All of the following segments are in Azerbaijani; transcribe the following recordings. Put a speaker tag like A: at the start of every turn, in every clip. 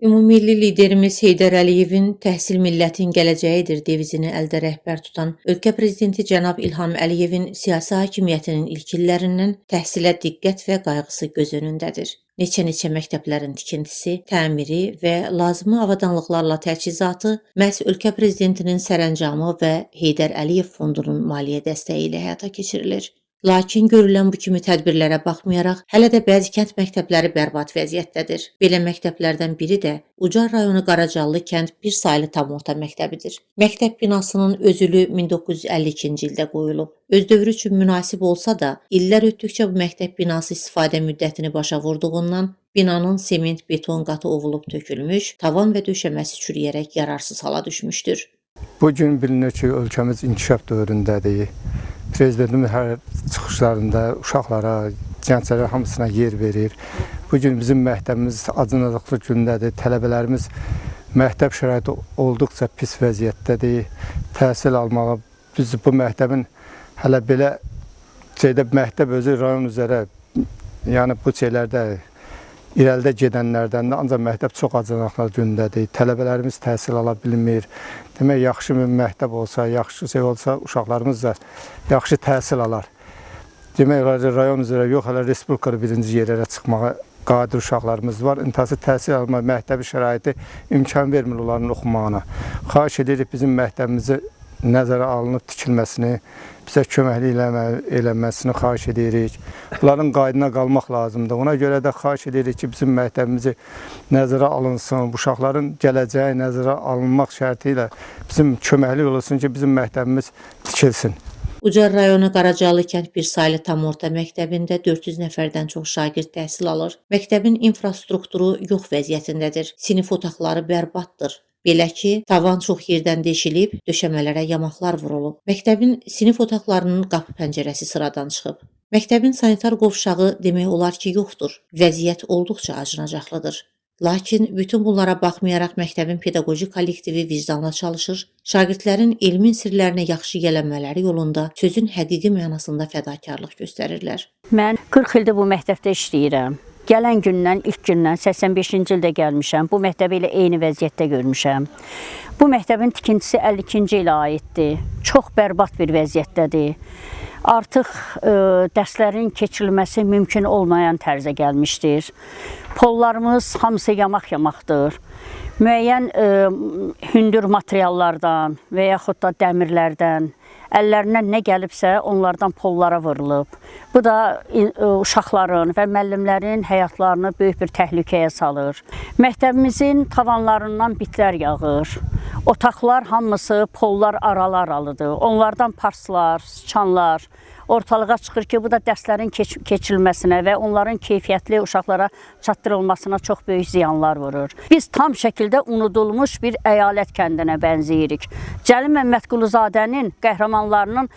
A: Ümummilli liderimiz Heydər Əliyevin "Təhsil millətin gələcəyidir" devizini əldə rəhbər tutan ölkə prezidenti cənab İlham Əliyevin siyasi hakimiyyətinin ilk illərindən təhsilə diqqət və qayğısı göz önündədir. Neçə məktəblərin tikintisi, təmiri və lazımi avadanlıqlarla təchizatı məhz ölkə prezidentinin sərəncamı və Heydər Əliyev fondunun maliyyə dəstəyi ilə həyata keçirilir. Lakin görülən bu kimi tədbirlərə baxmayaraq, hələ də bəzi kənd məktəbləri bərbad vəziyyətdədir. Belə məktəblərdən biri də Ucar rayonu Qaracallı kənd bir saylı tam orta məktəbidir. Məktəb binasının özülü 1952-ci ildə qoyulub. Öz dövrü üçün münasib olsa da, illər ötdükcə bu məktəb binası istifadə müddətini başa vurduğundan binanın sement beton qatı ovulub tökülmüş, tavan və döşəməsi çürüyərək yararsız hala düşmüşdür.
B: Bu gün bilinir ki, ölkəmiz inkişaf dövründədir. Prezidentimiz hər çıxışlarında uşaqlara, gənclərə hamısına yer verir. Bugün bizim məktəbimiz acınacaqlı gündədir. Tələbələrimiz məktəb şəraiti olduqca pis vəziyyətdədir. Təhsil almağa biz bu məktəbin hələ belə məktəb özü rayon üzrə, yəni bu şeylərdə irəlidə gedənlərdən də ancaq məktəb çox acınacaqlı gündədir. Tələbələrimiz təhsil ala bilmir. Demək, yaxşı bir məktəb olsa, yaxşı şey olsa, uşaqlarımız da yaxşı təhsil alar. Demək, rayon üzrə yox, hələ respublikada birinci yerlərə çıxmağa qadir uşaqlarımız var. İntihası təhsil alma, məktəbi şəraiti imkan vermir onların oxumağına. Xahiş edirik bizim məktəbimizi nəzərə alınıb tikilməsini, bizə köməklik eləməsini xahiş edirik. Bunların qaydına qalmaq lazımdır. Ona görə də xahiş edirik ki, bizim məktəbimizi nəzərə alınsın, uşaqların gələcəyi nəzərə alınmaq şərti ilə bizim köməklik olsun ki, bizim məktəbimiz tikilsin.
A: Ucar rayonu Qaracallı kənd bir saylı tam orta məktəbində 400 nəfərdən çox şagird təhsil alır. Məktəbin infrastrukturu yox vəziyyətindədir. Sinif otaqları bərbaddır. Belə ki, tavan çox yerdən deşilib, döşəmələrə yamaqlar vurulub. Məktəbin sinif otaqlarının qapı pəncərəsi sıradan çıxıb. Məktəbin sanitar qovşağı demək olar ki, yoxdur. Vəziyyət olduqca acınacaqlıdır. Lakin bütün bunlara baxmayaraq məktəbin pedaqoji kollektivi vicdanla çalışır, şagirdlərin elmin sirlərinə yaxşı gələnmələri yolunda sözün həqiqi mənasında fədakarlıq göstərirlər.
C: Mən 40 ildir bu məktəbdə işləyirəm. Gələn gündən, ilk gündən 85-ci ildə gəlmişəm. Bu məktəbi ilə eyni vəziyyətdə görmüşəm. Bu məktəbin tikintisi 52-ci ilə aiddir. Çox bərbad bir vəziyyətdədir. Artıq dərslərin keçirilməsi mümkün olmayan tərzə gəlmişdir. Pollarımız hamısı yamaq-yamaqdır. Müəyyən hündür materiallardan və yaxud da dəmirlərdən əllərindən nə gəlibsə onlardan pollara vurulub. Bu da uşaqların və müəllimlərin həyatlarını böyük bir təhlükəyə salır. Məktəbimizin tavanlarından bitlər yağır. Otaqlar hamısı pollar aralı-aralıdır. Onlardan parslar, sıçanlar ortalığa çıxır ki, bu da dərslərin keçirilməsinə və onların keyfiyyətli uşaqlara çatdırılmasına çox böyük ziyanlar vurur. Biz tam şəkildə unudulmuş bir əyalət kəndinə bənzeyirik. Cəlil Məmmədquluzadənin qəhrəmanlarının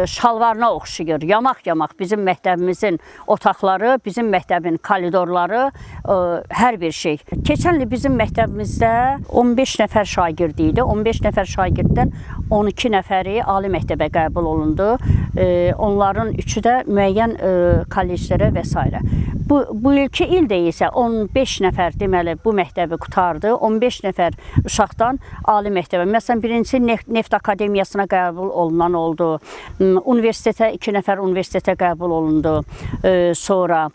C: şalvarına oxşayır. Yamaq-yamaq bizim məktəbimizin otaqları, bizim məktəbin koridorları, hər bir şey. Keçən il bizim məktəbimizdə 15 nəfər şagird idi. 15 nəfər şagirddən 12 nəfəri ali məktəbə qəbul olundu. Onların üçü də müəyyən kolleclərə və s. Bu ilki ildə isə 15 nəfər deməli bu məktəbi qutardı. 15 nəfər uşaqdan ali məktəbə. Məsələn, birincisi Neft Akademiyasına qəbul olunan oldu. Universitetə 2 nəfər universitetə qəbul olundu. Sonra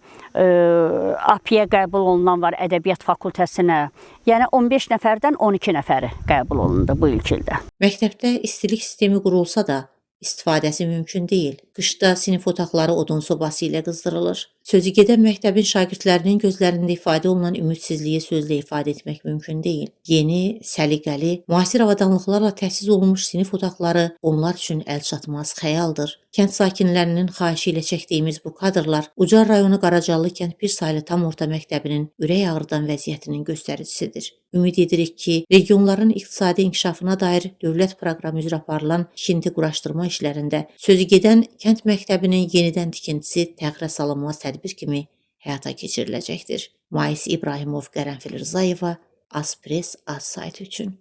C: APİyə qəbul olunan var Ədəbiyyat Fakültəsinə. Yəni 15 nəfərdən 12 nəfəri qəbul olundu bu ilk ildə.
A: Məktəbdə istilik sistemi qurulsa da, istifadəsi mümkün deyil. Qışda sinif otaqları odun sobası ilə qızdırılır. Sözü gedən məktəbin şagirdlərinin gözlərində ifadə olunan ümidsizliyi sözlə ifadə etmək mümkün deyil. Yeni, səliqəli, müasir avadanlıqlarla təchiz olunmuş sinif otaqları onlar üçün əlçatmaz xəyaldır. Kənd sakinlərinin xahişi ilə çəkdiyimiz bu kadrlar Ucar rayonu Qaracallı kənd bir saylı tam orta məktəbinin ürək ağrıdan vəziyyətinin göstəricisidir. Ümid edirik ki, regionların iqtisadi inkişafına dair dövlət proqramı üzrə aparılan tikinti quraşdırma işlərində sözü gedən kənd məktəbinin yenidən tikintisi təxirə salınmaz tədbir kimi həyata keçiriləcəkdir. Mais İbrahimov, Qərənfil Rzayeva, Azpress, Az saytı üçün.